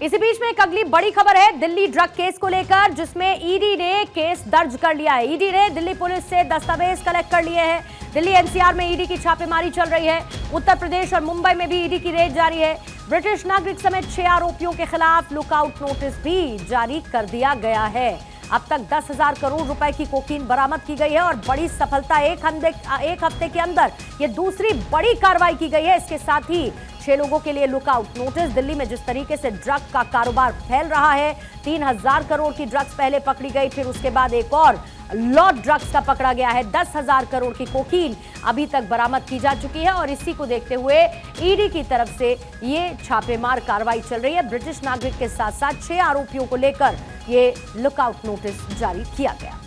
इसी बीच में एक अगली बड़ी खबर है दिल्ली ड्रग केस को लेकर, जिसमें ईडी ने केस दर्ज कर लिया है। ईडी ने दिल्ली पुलिस से दस्तावेज कलेक्ट कर लिए हैं। दिल्ली एनसीआर में ईडी की छापेमारी चल रही है। उत्तर प्रदेश और मुंबई में भी ईडी की रेड जारी है। ब्रिटिश नागरिक समेत 6 आरोपियों के खिलाफ लुकआउट नोटिस भी जारी कर दिया गया है। अब तक 10,000 करोड़ रुपए की कोकीन बरामद की गई है और बड़ी सफलता एक हफ्ते के अंदर ये दूसरी बड़ी कार्रवाई की गई है। इसके साथ ही 6 लोगों के लिए लुकआउट नोटिस। दिल्ली में जिस तरीके से ड्रग का कारोबार फैल रहा है, 3,000 करोड़ की ड्रग्स पहले पकड़ी गई, फिर उसके बाद एक और लॉट ड्रग्स का पकड़ा गया है। 10,000 करोड़ की कोकीन अभी तक बरामद की जा चुकी है और इसी को देखते हुए ईडी की तरफ से ये छापेमार कार्रवाई चल रही है। ब्रिटिश नागरिक के साथ साथ 6 आरोपियों को लेकर ये लुकआउट नोटिस जारी किया गया।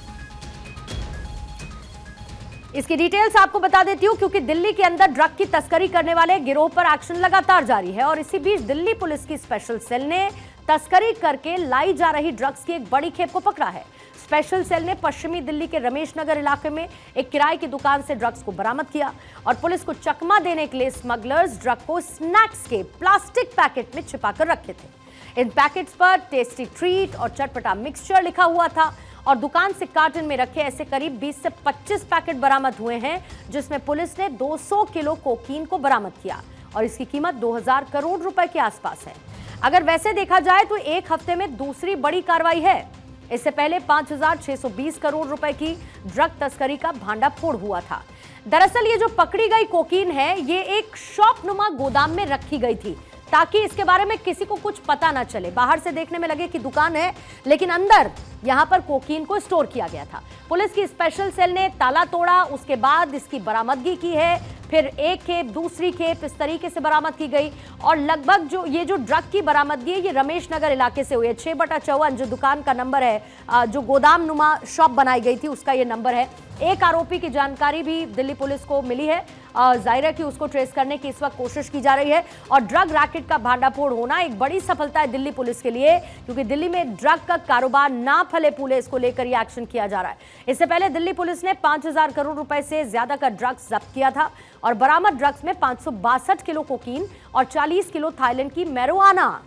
इसकी डिटेल्स आपको बता देती हूं, क्योंकि दिल्ली के अंदर ड्रग की तस्करी करने वाले गिरोह पर एक्शन लगातार जारी है और इसी बीच दिल्ली पुलिस की स्पेशल सेल ने तस्करी करके लाई जा रही ड्रग्स की एक बड़ी खेप को पकड़ा है। स्पेशल सेल ने पश्चिमी दिल्ली के रमेश नगर इलाके में एक किराए की दुकान से ड्रग्स को बरामद किया और पुलिस को चकमा देने के लिए स्मगलर्स ड्रग को स्नैक्स के प्लास्टिक पैकेट में छिपाकर रखे थे। इन पैकेट्स पर टेस्टी ट्रीट और चटपटा मिक्सचर लिखा हुआ था और दुकान से कार्टन में रखे ऐसे करीब 20 से 25 पैकेट बरामद हुए हैं, जिसमें पुलिस ने 200 किलो कोकीन को बरामद किया और इसकी कीमत 2,000 करोड़ रुपए के आसपास है। अगर वैसे देखा जाए तो एक हफ्ते में दूसरी बड़ी कार्रवाई है। इससे पहले 5,620 करोड़ रुपए की ड्रग तस्करी का भांडाफोड़ हुआ था। दरअसल ये जो पकड़ी गई कोकीन है, ये एक शॉपनुमा गोदाम में रखी गई थी ताकि इसके बारे में किसी को कुछ पता ना चले। बाहर से देखने में लगे कि दुकान है, लेकिन अंदर यहां पर कोकीन को स्टोर किया गया था। पुलिस की स्पेशल सेल ने ताला तोड़ा, उसके बाद इसकी बरामदगी की है। फिर एक खेप, दूसरी खेप इस तरीके से बरामद की गई और लगभग जो ड्रग की बरामदगी है, ये रमेश नगर इलाके से हुई है। 6/54 जो दुकान का नंबर है, जो गोदाम नुमा शॉप बनाई गई थी, उसका ये नंबर है। एक आरोपी की जानकारी भी दिल्ली पुलिस को मिली है। जाहिर है कि उसको ट्रेस करने की इस वक्त कोशिश की जा रही है और ड्रग रैकेट का भांडाफोड़ होना एक बड़ी सफलता है दिल्ली पुलिस के लिए, क्योंकि दिल्ली में ड्रग का कारोबार ना फले फूले, इसको लेकर यह एक्शन किया जा रहा है। इससे पहले दिल्ली पुलिस ने 5,000 करोड़ रुपए से ज्यादा का ड्रग्स जब्त किया था और बरामद ड्रग्स में 562 किलो कोकीन और 40 किलो थाईलैंड की मैरिजुआना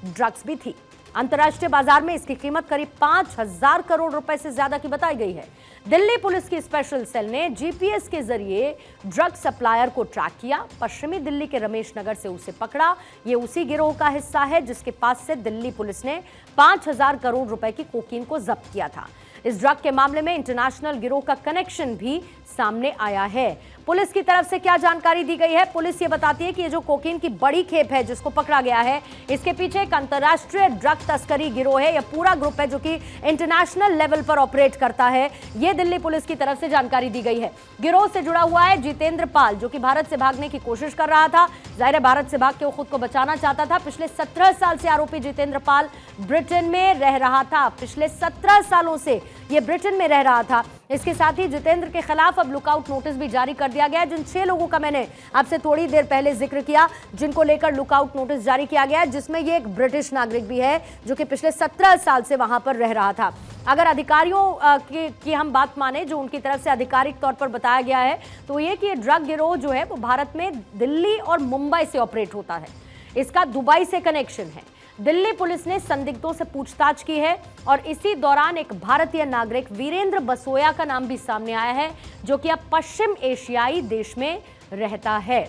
ड्रग्स भी थी। अंतर्राष्ट्रीय बाजार में इसकी कीमत करीब 5,000 करोड़ रुपए से ज्यादा की बताई गई है। दिल्ली पुलिस की स्पेशल सेल ने जीपीएस के जरिए ड्रग सप्लायर को ट्रैक किया, पश्चिमी दिल्ली के रमेश नगर से उसे पकड़ा। ये उसी गिरोह का हिस्सा है जिसके पास से दिल्ली पुलिस ने 5,000 करोड़ रुपए की कोकीन को जब्त किया था। इस ड्रग के मामले में इंटरनेशनल गिरोह का कनेक्शन भी सामने आया है। पुलिस की तरफ से क्या जानकारी दी गई है? पुलिस ये बताती है कि ये जो कोकीन की बड़ी खेप है जिसको पकड़ा गया है, इसके पीछे एक अंतर्राष्ट्रीय ड्रग तस्करी गिरोह है। यह पूरा ग्रुप है जो कि इंटरनेशनल लेवल पर ऑपरेट करता है। ये दिल्ली पुलिस की तरफ से जानकारी दी गई है। गिरोह से जुड़ा हुआ है जितेंद्र पाल, जो कि भारत से भागने की कोशिश कर रहा था। जाहिर है भारत से भाग के वो खुद को बचाना चाहता था। पिछले 17 साल से आरोपी जितेंद्र पाल ब्रिटेन में रह रहा था। पिछले 17 सालों से ये ब्रिटेन में रह रहा था। इसके साथ ही जितेंद्र के खिलाफ अब लुकआउट नोटिस भी जारी कर दिया गया है। जिन 6 लोगों का मैंने आपसे थोड़ी देर पहले जिक्र किया, जिनको लेकर लुकआउट नोटिस जारी किया गया है, जिसमें ये एक ब्रिटिश नागरिक भी है जो कि पिछले 17 साल से वहां पर रह रहा था। अगर अधिकारियों की हम बात माने, जो उनकी तरफ से आधिकारिक तौर पर बताया गया है, तो ये कि ड्रग गिरोह जो है वो भारत में दिल्ली और मुंबई से ऑपरेट होता है। इसका दुबई से कनेक्शन है। दिल्ली पुलिस ने संदिग्धों से पूछताछ की है और इसी दौरान एक भारतीय नागरिक वीरेंद्र बसोया का नाम भी सामने आया है, जो कि अब पश्चिम एशियाई देश में रहता है।